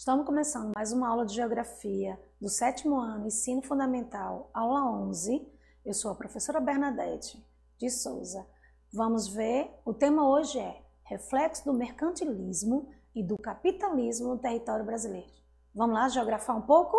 Estamos começando mais uma aula de Geografia do 7º ano, Ensino Fundamental, aula 11. Eu sou a professora Bernadette de Souza. Vamos ver, o tema hoje é Reflexo do mercantilismo e do capitalismo no território brasileiro. Vamos lá geografar um pouco?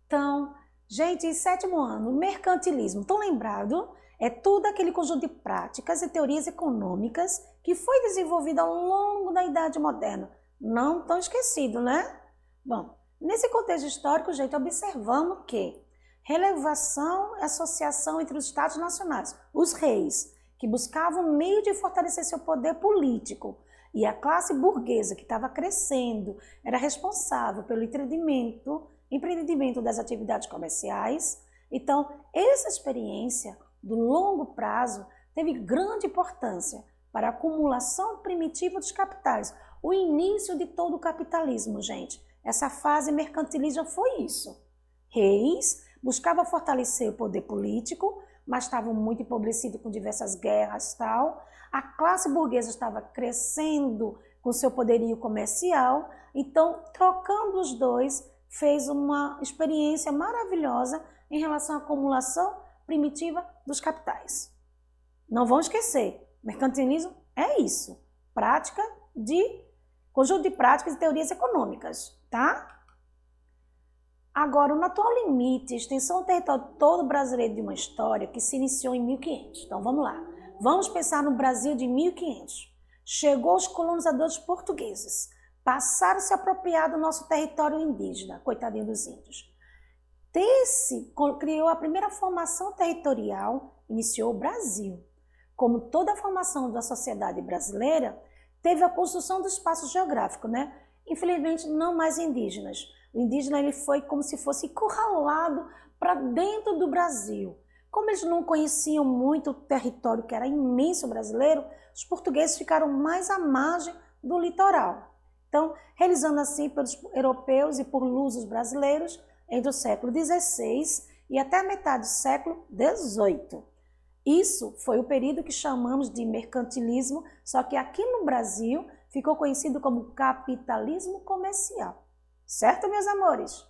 Então, gente, 7º ano, mercantilismo, estão lembrados? É tudo aquele conjunto de práticas e teorias econômicas que foi desenvolvido ao longo da Idade Moderna. Não tão esquecido, né? Bom, nesse contexto histórico, gente, observamos que relevação e associação entre os estados nacionais, os reis, que buscavam meio de fortalecer seu poder político, e a classe burguesa, que estava crescendo, era responsável pelo empreendimento das atividades comerciais. Então, essa experiência do longo prazo teve grande importância para a acumulação primitiva dos capitais, o início de todo o capitalismo, gente. Essa fase mercantilista foi isso. Reis buscavam fortalecer o poder político, mas estavam muito empobrecidos com diversas guerras e tal. A classe burguesa estava crescendo com seu poderio comercial, então, trocando os dois, fez uma experiência maravilhosa em relação à acumulação primitiva dos capitais. Não vão esquecer, mercantilismo é isso, conjunto de práticas e teorias econômicas, tá? Agora, no atual limite, extensão do território todo brasileiro de uma história que se iniciou em 1500. Então, vamos lá. Vamos pensar no Brasil de 1500. Chegou os colonizadores portugueses, passaram a se apropriar do nosso território indígena, coitadinho dos índios. Criou a primeira formação territorial, iniciou o Brasil. Como toda a formação da sociedade brasileira, teve a construção do espaço geográfico, né? Infelizmente, não mais indígenas. O indígena ele foi como se fosse encurralado para dentro do Brasil. Como eles não conheciam muito o território que era imenso brasileiro, os portugueses ficaram mais à margem do litoral. Então, realizando assim pelos europeus e por lusos brasileiros entre o século XVI e até a metade do século XVIII. Isso foi o período que chamamos de mercantilismo, só que aqui no Brasil ficou conhecido como capitalismo comercial. Certo, meus amores?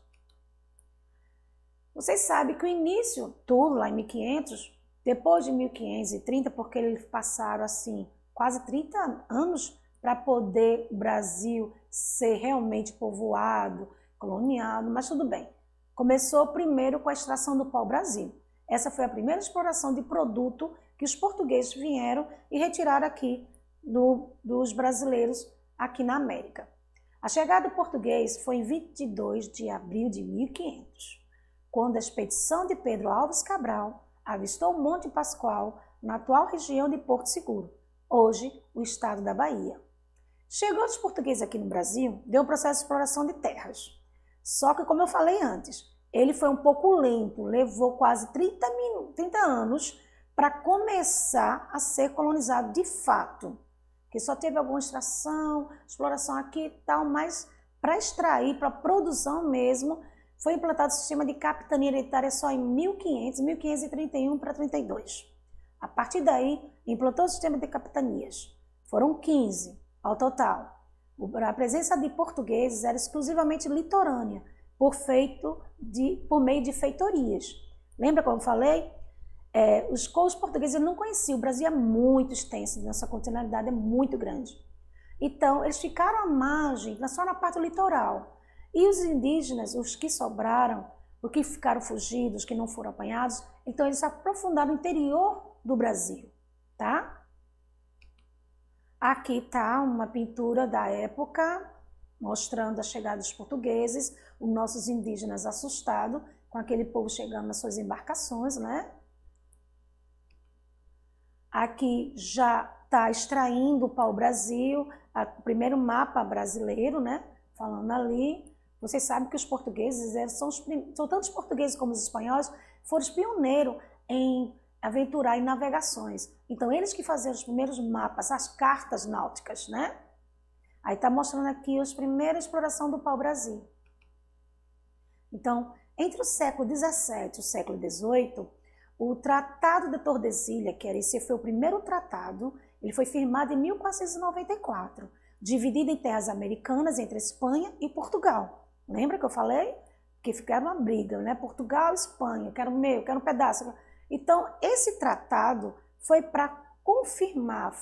Vocês sabem que o início, tudo lá em 1500, depois de 1530, porque eles passaram assim quase 30 anos para poder o Brasil ser realmente povoado, coloniado, mas tudo bem. Começou primeiro com a extração do pau-brasil. Essa foi a primeira exploração de produto que os portugueses vieram e retiraram aqui dos brasileiros aqui na América. A chegada do português foi em 22 de abril de 1500, quando a expedição de Pedro Álvares Cabral avistou o Monte Pascoal na atual região de Porto Seguro, hoje o estado da Bahia. Chegou os portugueses aqui no Brasil, deu um processo de exploração de terras. Só que, como eu falei antes, ele foi um pouco lento, levou quase 30 anos para começar a ser colonizado de fato. Que só teve alguma extração, exploração aqui e tal, mas para extrair, para produção mesmo, foi implantado o sistema de capitania hereditária só em 1531 para 32. A partir daí, implantou o sistema de capitanias. Foram 15 ao total. A presença de portugueses era exclusivamente litorânea, por meio de feitorias. Lembra como eu falei? Os portugueses não conheciam, o Brasil é muito extenso, nossa continentalidade é muito grande. Então, eles ficaram à margem, só na parte litoral. E os indígenas, os que sobraram, os que ficaram fugidos, que não foram apanhados, então eles se aprofundaram no interior do Brasil, tá? Aqui está uma pintura da época, mostrando a chegada dos portugueses, os nossos indígenas assustados, com aquele povo chegando nas suas embarcações, né? Aqui já está extraindo o pau-brasil, o primeiro mapa brasileiro, né? Falando ali. Vocês sabem que os portugueses, são tanto os portugueses como os espanhóis, foram os pioneiros em aventurar em navegações. Então, eles que faziam os primeiros mapas, as cartas náuticas, né? Aí está mostrando aqui a primeira exploração do pau-brasil. Então, entre o século XVII e o século XVIII, o Tratado de Tordesilhas, esse foi o primeiro tratado, ele foi firmado em 1494. dividida em terras americanas entre Espanha e Portugal. Lembra que eu falei? Que ficaram uma briga, né? Portugal e Espanha, quero meu, quero um pedaço. Então, esse tratado foi para confirmar,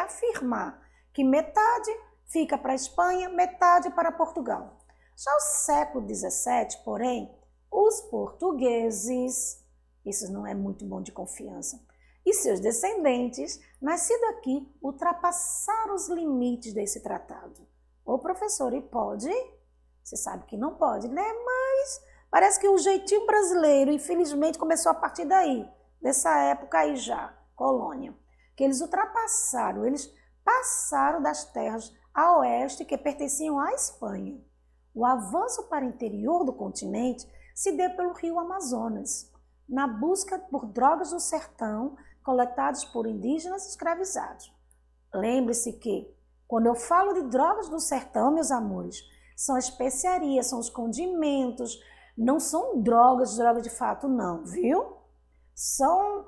afirmar que metade fica para a Espanha, metade para Portugal. Já o século XVII, porém, os portugueses, isso não é muito bom de confiança, e seus descendentes, nascidos aqui, ultrapassaram os limites desse tratado. Ô professor, e pode? Você sabe que não pode, né? Mas parece que o jeitinho brasileiro, infelizmente, começou a partir daí, dessa época aí já, colônia, que eles ultrapassaram, eles passaram das terras a oeste que pertenciam à Espanha. O avanço para o interior do continente se deu pelo rio Amazonas, na busca por drogas do sertão coletadas por indígenas escravizados. Lembre-se que, quando eu falo de drogas do sertão, meus amores, são especiarias, são os condimentos, não são drogas de fato não, viu? São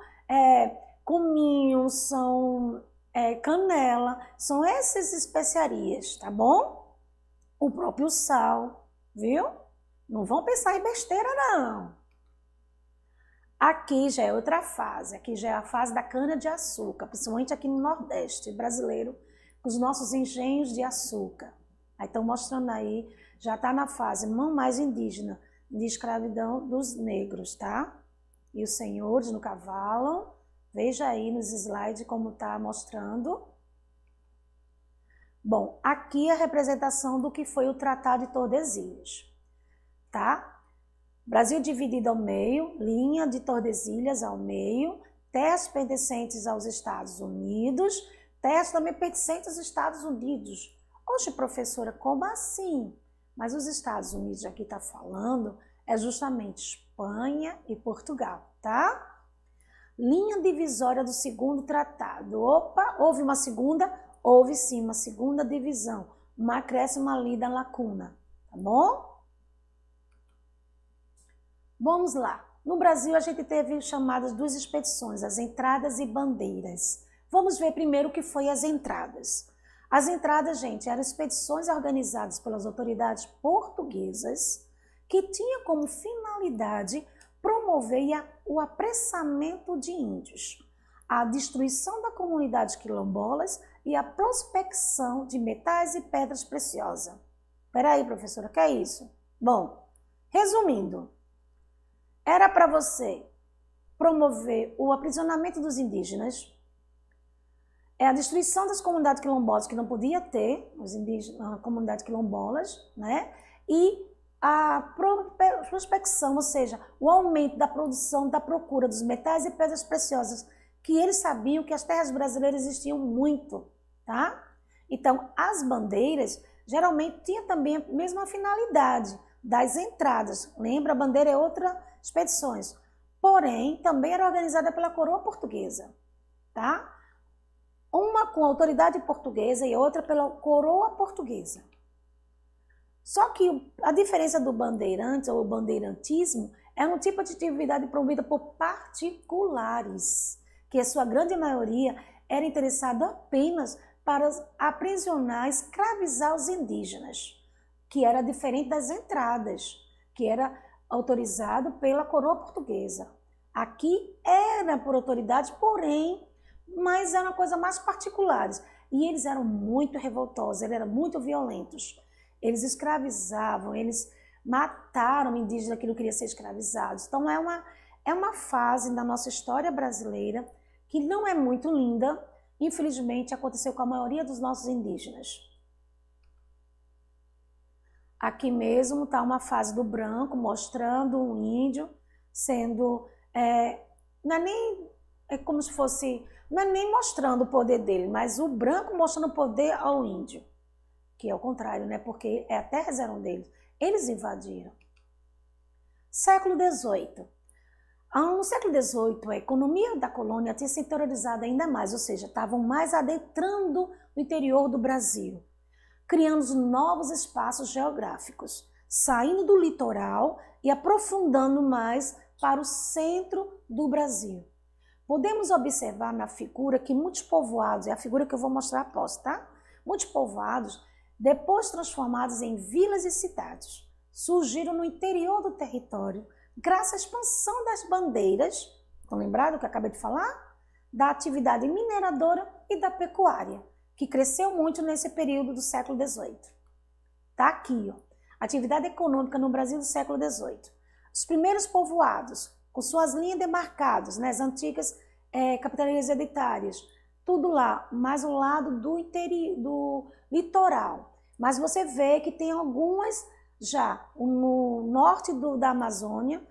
cominho, são canela, são essas especiarias, tá bom? O próprio sal, viu? Não vão pensar em besteira, não. Aqui já é outra fase, aqui já é a fase da cana-de-açúcar, principalmente aqui no Nordeste brasileiro, com os nossos engenhos de açúcar. Aí estão mostrando aí, já está na fase não mais indígena, de escravidão dos negros, tá? E os senhores no cavalo, veja aí nos slides como está mostrando. Bom, aqui a representação do que foi o Tratado de Tordesilhas, tá? Brasil dividido ao meio, linha de Tordesilhas ao meio, terras pertencentes aos Estados Unidos, terras também pertencentes aos Estados Unidos. Oxe, professora, como assim? Mas os Estados Unidos aqui está falando é justamente Espanha e Portugal, tá? Linha divisória do segundo tratado. Opa, houve uma segunda? Houve sim uma segunda divisão, uma acréscimo ali da lacuna, tá bom? Vamos lá. No Brasil a gente teve chamadas duas expedições, as entradas e bandeiras. Vamos ver primeiro o que foi as entradas. As entradas, gente, eram expedições organizadas pelas autoridades portuguesas que tinham como finalidade promover o apressamento de índios, a destruição da comunidade quilombolas e a prospecção de metais e pedras preciosas. Peraí, professora, que é isso? Bom, resumindo, era para você promover o aprisionamento dos indígenas, a destruição das comunidades quilombolas, que não podia ter, os indígenas, comunidades quilombolas, né? E a prospecção, ou seja, o aumento da produção, da procura dos metais e pedras preciosas, que eles sabiam que as terras brasileiras existiam muito, tá? Então, as bandeiras geralmente tinham também a mesma finalidade das entradas. Lembra, a bandeira é outra expedições. Porém, também era organizada pela coroa portuguesa, tá? Uma com a autoridade portuguesa e outra pela coroa portuguesa. Só que a diferença do bandeirante ou bandeirantismo é um tipo de atividade promovida por particulares, que a sua grande maioria era interessado apenas para aprisionar, escravizar os indígenas, que era diferente das entradas, que era autorizado pela coroa portuguesa. Aqui era por autoridade, porém, mas era uma coisa mais particulares. E eles eram muito revoltosos, eles eram muito violentos. Eles escravizavam, eles mataram indígenas que não queriam ser escravizados. Então é uma fase da nossa história brasileira que não é muito linda. Infelizmente, aconteceu com a maioria dos nossos indígenas. Aqui mesmo está uma fase do branco, mostrando um índio sendo... não é nem... É como se fosse... Não é nem mostrando o poder dele, mas o branco mostrando o poder ao índio. Que é o contrário, né? Porque a terras eram deles. Eles invadiram. Século XVIII. No século XVIII, a economia da colônia tinha se interiorizado ainda mais, ou seja, estavam mais adentrando o interior do Brasil, criando novos espaços geográficos, saindo do litoral e aprofundando mais para o centro do Brasil. Podemos observar na figura que muitos povoados, é a figura que eu vou mostrar após, tá? muitos povoados, depois transformados em vilas e cidades, surgiram no interior do território, graças à expansão das bandeiras, estão lembrados do que eu acabei de falar? Da atividade mineradora e da pecuária, que cresceu muito nesse período do século XVIII. Está aqui, ó, atividade econômica no Brasil do século XVIII. Os primeiros povoados, com suas linhas demarcadas, né, as antigas capitanias hereditárias, tudo lá, mais o lado do interior, do litoral. Mas você vê que tem algumas já no norte da Amazônia,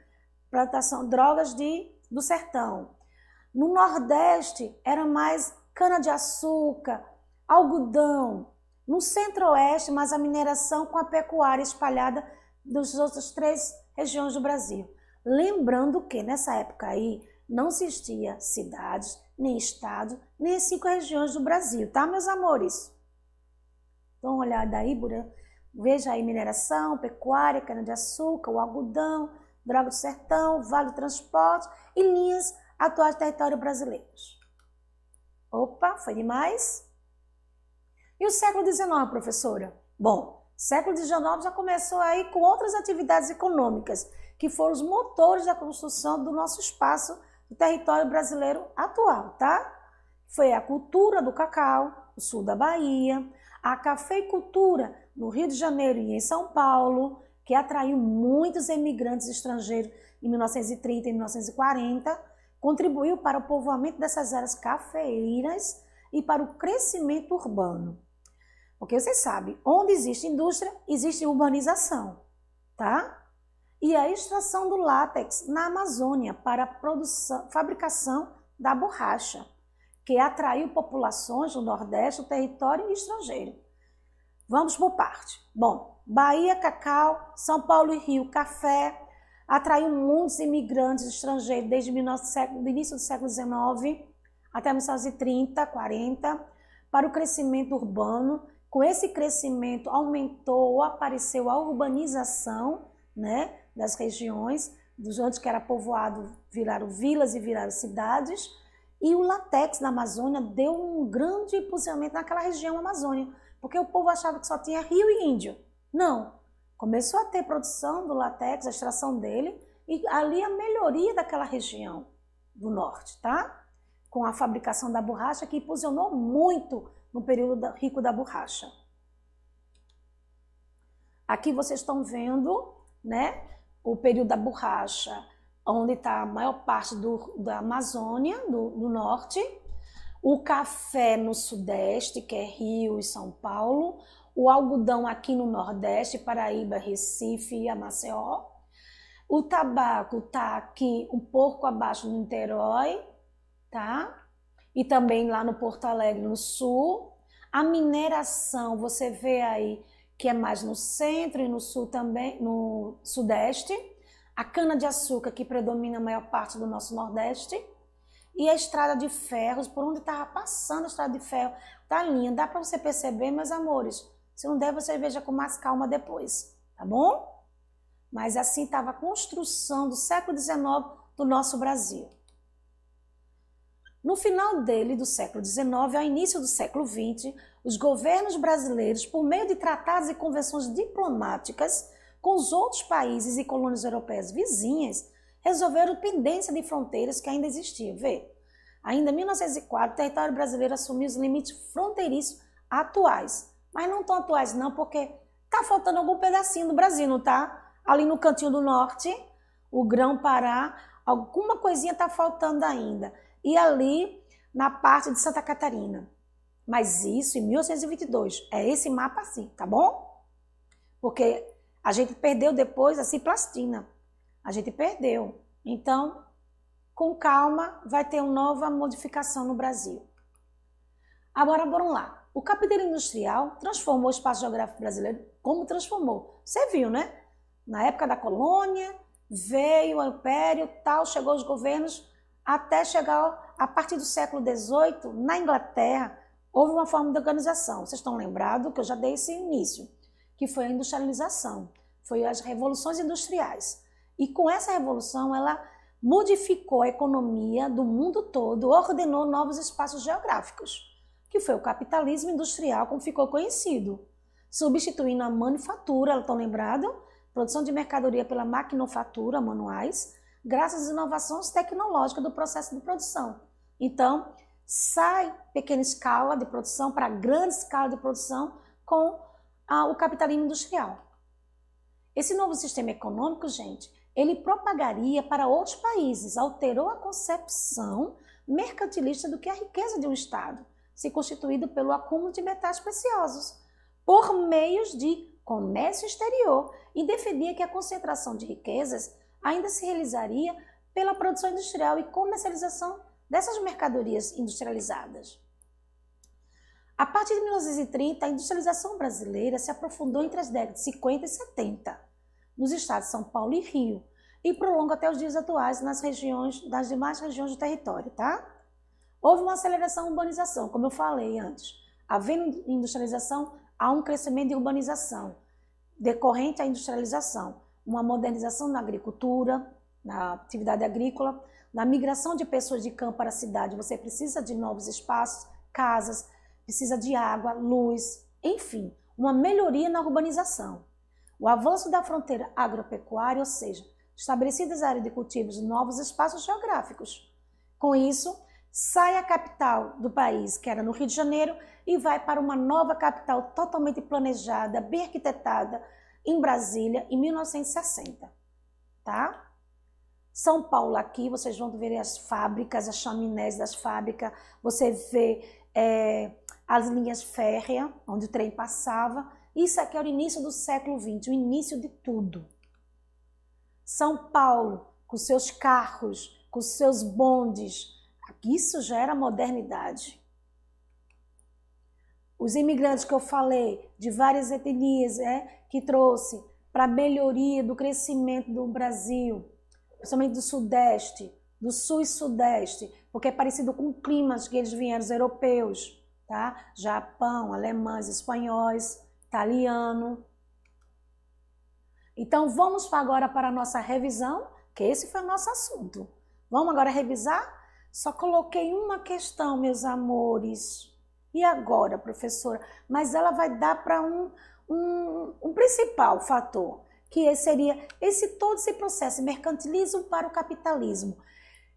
plantação, drogas do sertão. No nordeste era mais cana-de-açúcar, algodão. No centro-oeste, mais a mineração com a pecuária espalhada das outras 3 regiões do Brasil. Lembrando que nessa época aí não existia cidades, nem estado, nem as 5 regiões do Brasil, tá, meus amores? Dá uma olhada aí, veja aí mineração, pecuária, cana-de-açúcar, o algodão, droga do sertão, vale do transporte e linhas atuais do território brasileiros. Opa, foi demais? E o século XIX, professora? Bom, o século XIX já começou aí com outras atividades econômicas, que foram os motores da construção do nosso espaço do território brasileiro atual, tá? Foi a cultura do cacau, no sul da Bahia, a cafeicultura no Rio de Janeiro e em São Paulo, que atraiu muitos imigrantes estrangeiros em 1930 e 1940, contribuiu para o povoamento dessas áreas cafeeiras e para o crescimento urbano. Porque vocês sabem, onde existe indústria, existe urbanização, tá? E a extração do látex na Amazônia para a fabricação da borracha, que atraiu populações do Nordeste, do território e estrangeiro. Vamos por parte. Bom, Bahia, cacau, São Paulo e Rio, café, atraiu muitos imigrantes estrangeiros desde o início do século XIX até 1930, 40, para o crescimento urbano. Com esse crescimento aumentou ou apareceu a urbanização, né, das regiões, dos onde que era povoado, viraram vilas e viraram cidades, e o látex na Amazônia deu um grande impulsionamento naquela região Amazônia, porque o povo achava que só tinha rio e índio. Não, começou a ter produção do látex, a extração dele, e ali a melhoria daquela região do norte, tá? Com a fabricação da borracha, que impulsionou muito no período rico da borracha. Aqui vocês estão vendo, né, o período da borracha, onde está a maior parte da Amazônia, do norte, o café no sudeste, que é Rio e São Paulo, o algodão aqui no nordeste, Paraíba, Recife e Maceió, o tabaco está aqui um pouco abaixo do Niterói, tá? E também lá no Porto Alegre, no sul. A mineração, você vê aí que é mais no centro e no sul também, no sudeste. A cana-de-açúcar, que predomina a maior parte do nosso nordeste. E a estrada de ferros, por onde estava passando a estrada de ferro, tá linda. Dá para você perceber, meus amores. Se não der, você veja com mais calma depois, tá bom? Mas assim estava a construção do século XIX do nosso Brasil. No final do século XIX, ao início do século XX, os governos brasileiros, por meio de tratados e convenções diplomáticas com os outros países e colônias europeias vizinhas, resolveram pendência de fronteiras que ainda existiam. Vê, ainda em 1904, o território brasileiro assumiu os limites fronteiriços atuais. Mas não tão atuais não, porque tá faltando algum pedacinho do Brasil, não tá? Ali no cantinho do norte, o Grão-Pará, alguma coisinha tá faltando ainda. E ali na parte de Santa Catarina. Mas isso em 1822, é esse mapa assim, tá bom? Porque a gente perdeu depois a Cisplatina, a gente perdeu. Então, com calma, vai ter uma nova modificação no Brasil. Agora, vamos lá. O capitalismo industrial transformou o espaço geográfico brasileiro como transformou. Você viu, né? Na época da colônia, veio o império, tal, chegou os governos, até chegar, a partir do século XVIII, na Inglaterra, houve uma forma de organização. Vocês estão lembrados que eu já dei esse início, que foi a industrialização, foi as revoluções industriais. E com essa revolução, ela modificou a economia do mundo todo, ordenou novos espaços geográficos, que foi o capitalismo industrial, como ficou conhecido, substituindo a manufatura, estão lembrados? Produção de mercadoria pela maquinofatura, manuais, graças às inovações tecnológicas do processo de produção. Então, sai pequena escala de produção para grande escala de produção com o capitalismo industrial. Esse novo sistema econômico, gente, ele propagaria para outros países, alterou a concepção mercantilista do que é a riqueza de um Estado, se constituído pelo acúmulo de metais preciosos, por meios de comércio exterior, e defendia que a concentração de riquezas ainda se realizaria pela produção industrial e comercialização dessas mercadorias industrializadas. A partir de 1930, a industrialização brasileira se aprofundou entre as décadas de 50 e 70, nos estados de São Paulo e Rio, e prolonga até os dias atuais nas demais regiões do território, tá? Houve uma aceleração da urbanização, como eu falei antes. Havendo industrialização, há um crescimento de urbanização, decorrente à industrialização, uma modernização na agricultura, na atividade agrícola, na migração de pessoas de campo para a cidade. Você precisa de novos espaços, casas, precisa de água, luz, enfim, uma melhoria na urbanização. O avanço da fronteira agropecuária, ou seja, estabelecidas áreas de cultivos e novos espaços geográficos. Com isso, sai a capital do país, que era no Rio de Janeiro, e vai para uma nova capital totalmente planejada, bem arquitetada, em Brasília, em 1960. Tá? São Paulo aqui, vocês vão ver as fábricas, as chaminés das fábricas, você vê as linhas férreas, onde o trem passava. Isso aqui era o início do século XX, o início de tudo. São Paulo, com seus carros, com seus bondes, isso já era modernidade. Os imigrantes que eu falei, de várias etnias, que trouxe para a melhoria do crescimento do Brasil, principalmente do Sudeste, do Sul e Sudeste, porque é parecido com o clima que eles vieram, os europeus, tá? Japão, alemães, espanhóis, italiano. Então, vamos agora para a nossa revisão, que esse foi o nosso assunto. Vamos agora revisar? Só coloquei uma questão, meus amores. E agora, professora? Mas ela vai dar para um principal fator, que seria todo esse processo, mercantilismo para o capitalismo.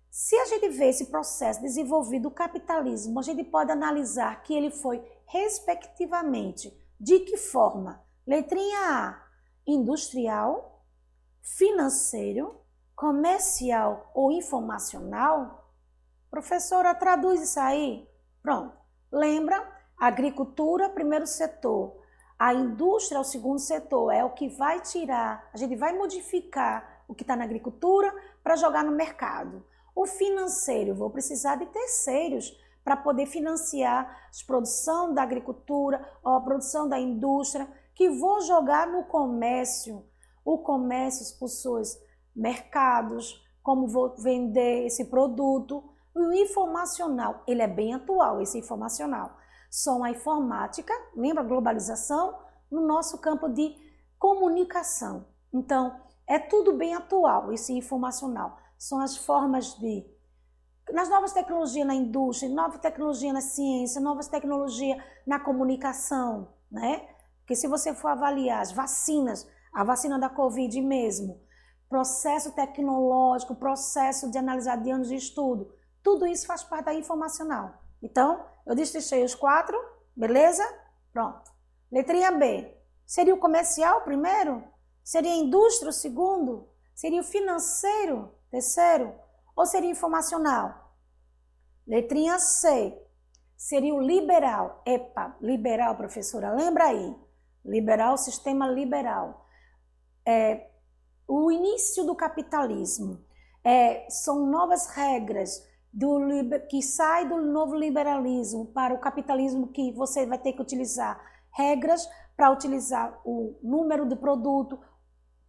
Se a gente vê esse processo desenvolvido do capitalismo, a gente pode analisar que ele foi, respectivamente, de que forma? Letrinha A, industrial, financeiro, comercial ou informacional? Professora, traduz isso aí. Pronto. Lembra? Agricultura, primeiro setor. A indústria, o segundo setor. É o que vai tirar, a gente vai modificar o que está na agricultura para jogar no mercado. O financeiro, vou precisar de terceiros para poder financiar a produção da agricultura ou a produção da indústria, que vou jogar no comércio. O comércio com seus mercados, como vou vender esse produto. O informacional, ele é bem atual, esse informacional. São a informática, lembra a globalização? No nosso campo de comunicação. Então, é tudo bem atual, esse informacional. São as formas de... nas novas tecnologias na indústria, nova tecnologia na ciência, novas tecnologias na comunicação, né? Porque se você for avaliar as vacinas, a vacina da Covid mesmo, processo tecnológico, processo de analisar de anos de estudo, tudo isso faz parte da informacional. Então, eu destrinchei os 4, beleza? Pronto. Letrinha B. Seria o comercial primeiro? Seria a indústria o segundo? Seria o financeiro terceiro? Ou seria informacional? Letrinha C. Seria o liberal. Epa, liberal, professora, lembra aí. Liberal, sistema liberal. O início do capitalismo. São novas regras que sai do novo liberalismo para o capitalismo, que você vai ter que utilizar regras para utilizar o número de produto,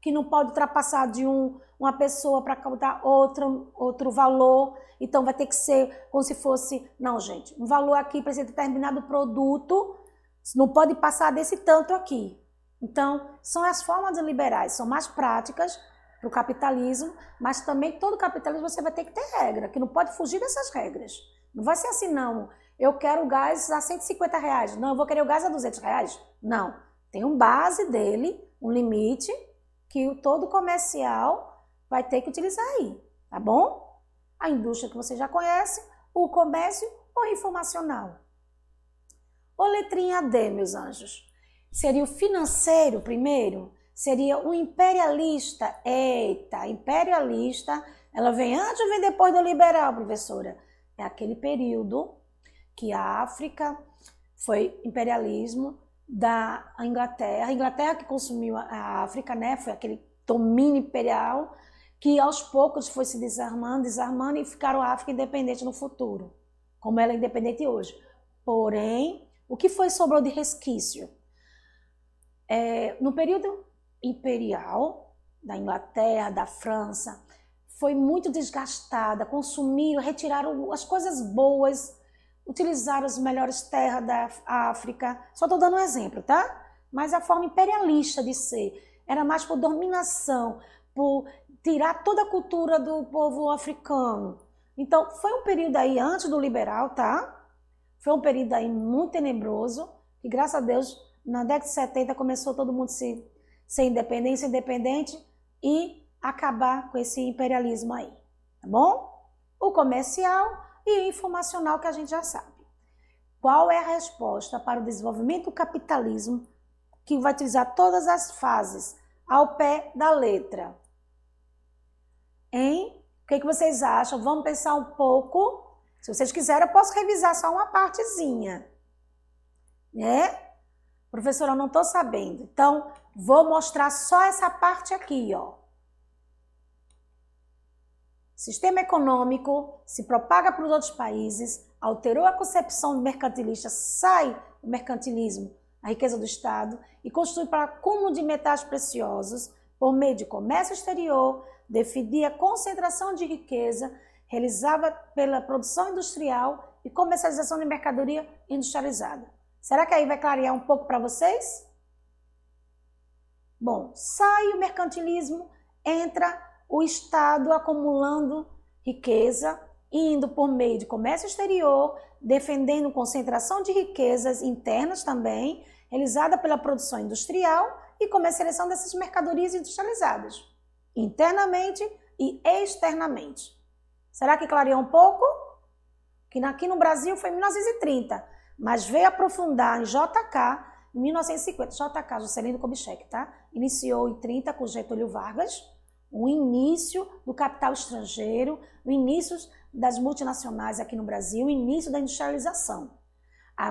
que não pode ultrapassar de uma pessoa para captar outro valor. Então vai ter que ser como se fosse, não gente, um valor aqui para esse determinado produto, não pode passar desse tanto aqui. Então são as formas liberais, são mais práticas para o capitalismo, mas também todo capitalismo você vai ter que ter regra, que não pode fugir dessas regras. Não vai ser assim não, Eu quero o gás a R$ 150. Não, eu vou querer o gás a R$ 200. Não, tem um base dele, um limite, que o todo comercial vai ter que utilizar aí, tá bom? A indústria que você já conhece, o comércio ou informacional. Ou letrinha D, meus anjos? Seria o financeiro primeiro? Seria o imperialista? Eita, imperialista, ela vem antes ou vem depois do liberal, professora? É aquele período que a África foi imperialismo da Inglaterra. A Inglaterra que consumiu a África, né? Foi aquele domínio imperial que aos poucos foi se desarmando e ficaram a África independente no futuro, como ela é independente hoje. Porém, o que sobrou de resquício? No período imperial da Inglaterra, da França, foi muito desgastada, consumiram, retiraram as coisas boas, utilizaram as melhores terras da África. Só estou dando um exemplo, tá? Mas a forma imperialista de ser era mais por dominação, por tirar toda a cultura do povo africano. Então, foi um período aí antes do liberal, tá? Foi um período aí muito tenebroso, que graças a Deus, na década de 70 começou todo mundo ser independente e acabar com esse imperialismo aí, tá bom? O comercial e o informacional que a gente já sabe. Qual é a resposta para o desenvolvimento do capitalismo que vai utilizar todas as fases ao pé da letra? Hein? O que vocês acham? Vamos pensar um pouco. Se vocês quiserem, eu posso revisar só uma partezinha, né? Professora, eu não estou sabendo. Então, vou mostrar só essa parte aqui, ó. Sistema econômico se propaga para os outros países, alterou a concepção mercantilista, sai do mercantilismo, a riqueza do Estado, e constitui para acúmulo de metais preciosos, por meio de comércio exterior, definia a concentração de riqueza, realizava pela produção industrial e comercialização de mercadoria industrializada. Será que aí vai clarear um pouco para vocês? Bom, sai o mercantilismo, entra o Estado acumulando riqueza, indo por meio de comércio exterior, defendendo concentração de riquezas internas também, realizada pela produção industrial e comercialização dessas mercadorias industrializadas, internamente e externamente. Será que clareou um pouco? Que aqui no Brasil foi em 1930, mas veio aprofundar em JK em 1950. JK, Juscelino Kubitschek, tá? Iniciou em 30 com Getúlio Vargas, o início do capital estrangeiro, o início das multinacionais aqui no Brasil, o início da industrialização.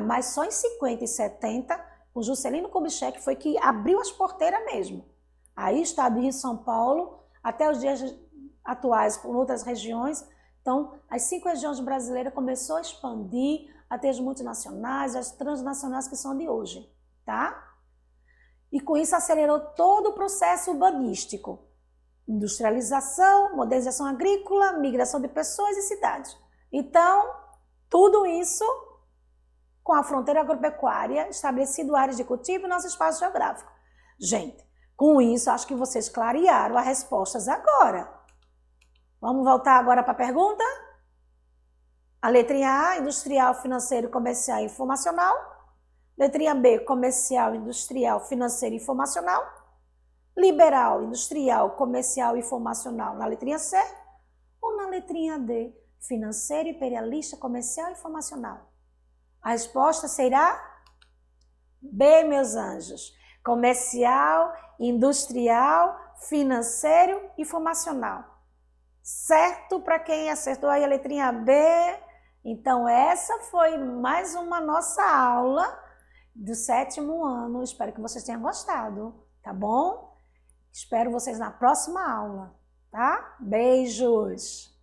Mas só em 50 e 70, o Juscelino Kubitschek foi que abriu as porteiras mesmo. Aí o estado do Rio e São Paulo, até os dias atuais, com outras regiões, então as 5 regiões brasileiras começou a expandir, a ter as multinacionais, as transnacionais que são de hoje, tá? E com isso acelerou todo o processo urbanístico. Industrialização, modernização agrícola, migração de pessoas e cidades. Então, tudo isso com a fronteira agropecuária, estabelecido áreas de cultivo e nosso espaço geográfico. Gente, com isso, acho que vocês clarearam as respostas agora. Vamos voltar agora para a pergunta? A letrinha A, industrial, financeiro, comercial e informacional. Letrinha B, comercial, industrial, financeiro e informacional. Liberal, industrial, comercial e informacional na letrinha C. Ou na letrinha D, financeiro, imperialista, comercial e informacional. A resposta será B, meus anjos. Comercial, industrial, financeiro e informacional. Certo para quem acertou aí a letrinha B? Então, essa foi mais uma nossa aula do 7º ano. Espero que vocês tenham gostado, tá bom? Espero vocês na próxima aula, tá? Beijos!